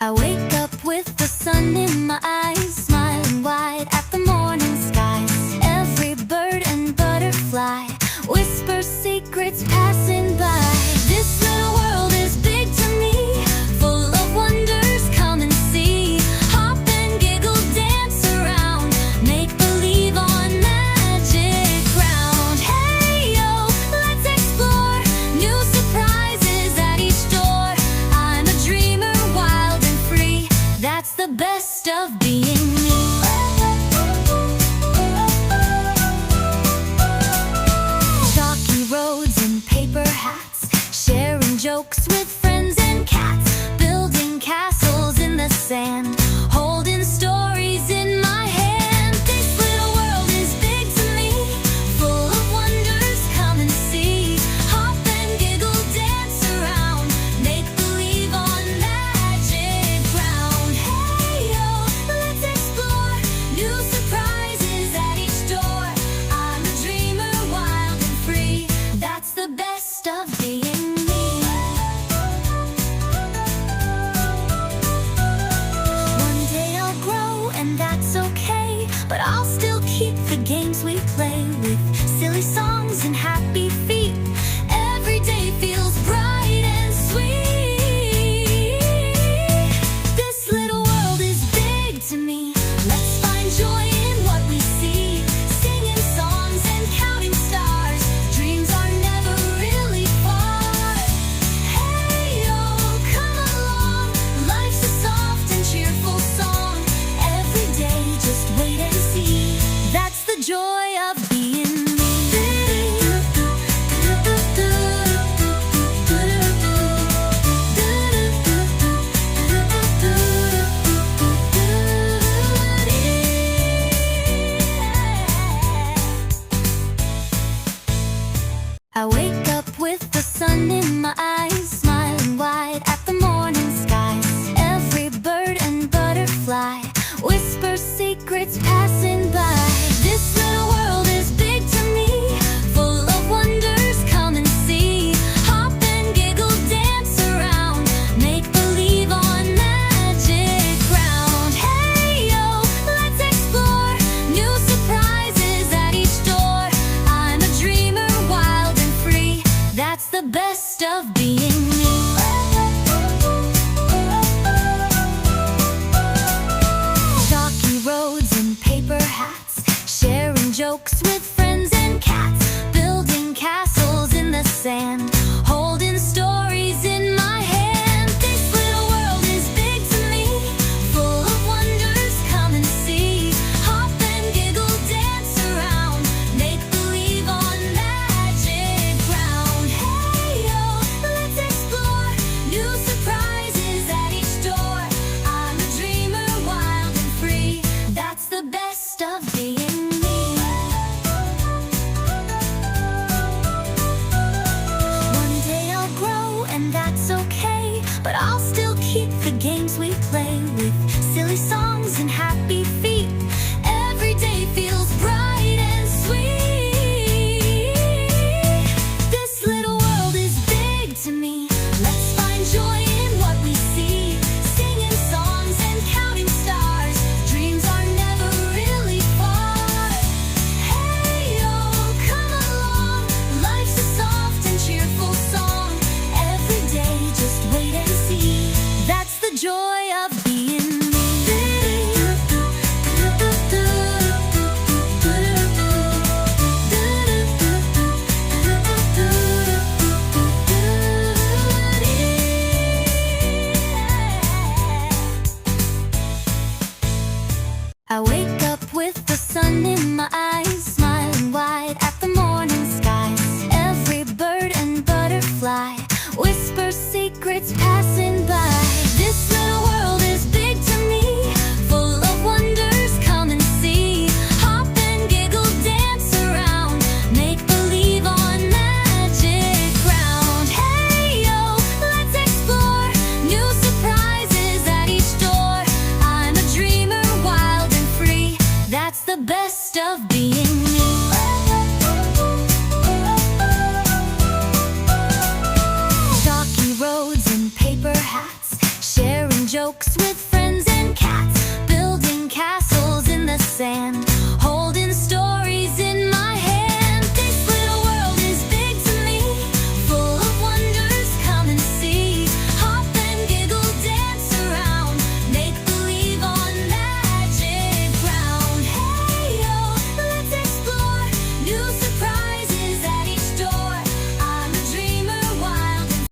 I wake up with the sun in my eyes, smiling wide at the morning skies. Every bird and butterfly whispers secrets passing by. This little world is big to me, full of wonders, come and see. Hop and giggle, dance around, make believe on magic ground. Hey yo, let's explore new surprises at each door. I'm a dreamer, wild and free, that's the best of being me. Roads and paper hats, sharing jokes with friends and cats, building castles in the sand, holding stories in my hand. This little world is big to me, full of wonders, come and see. Hop and giggle, dance around, make believe on magic ground. Hey yo, let's explore new surprises at each door. I'm a dreamer, wild and free, that's the best of being me. One day I'll grow and that's okay, but I'll still keep the games we play with silly songs and happy feet. Every day feels bright and sweet. This little world is big to me, let's find joy in what we see. Singing songs and counting stars, dreams are never really far. Hey yo, come along, life's a soft and cheerful song. Every day just wait and see, that's the joy of being me. I wake up with the sun in my eyes, smiling wide at the morning skies. Every bird and butterfly whispers secrets passing by. This little world is big to me, full of wonders, come and see. Hop and giggle, dance around, make believe on magic ground. Hey yo, let's explore new surprises at each door. I'm a dreamer, wild and free, that's the best of being me. Chalky roads and paper hats, sharing jokes with friends and cats, building castles in the sand, holding stories in my hand. This little world is big to me, full of wonders, come and see. Hop and giggle, dance around, make believe on magic ground. Hey yo, let's explore new surprises at each door. I'm a dreamer, wild and free, that's the best of being me. One day I'll grow and that's okay, but I'll still keep the games we play with silly songs and happy feet. Every day feels bright and sweet. This little world is big to me, let's find joy in what we see. Singing songs and counting stars, dreams are never really far. Hey yo, come along, life's a soft and cheerful song. Every day just wait and see, that's the joy of being me. I wake up with the sun in my eyes, smiling wide at the morning skies. Every bird and butterfly whispers secrets passing by. This little world is big to me, full of wonders, come and see. Hop and giggle, dance around, make believe on magic ground. Hey yo, let's explore new surprises at each door. I'm a dreamer, wild and free, that's the best with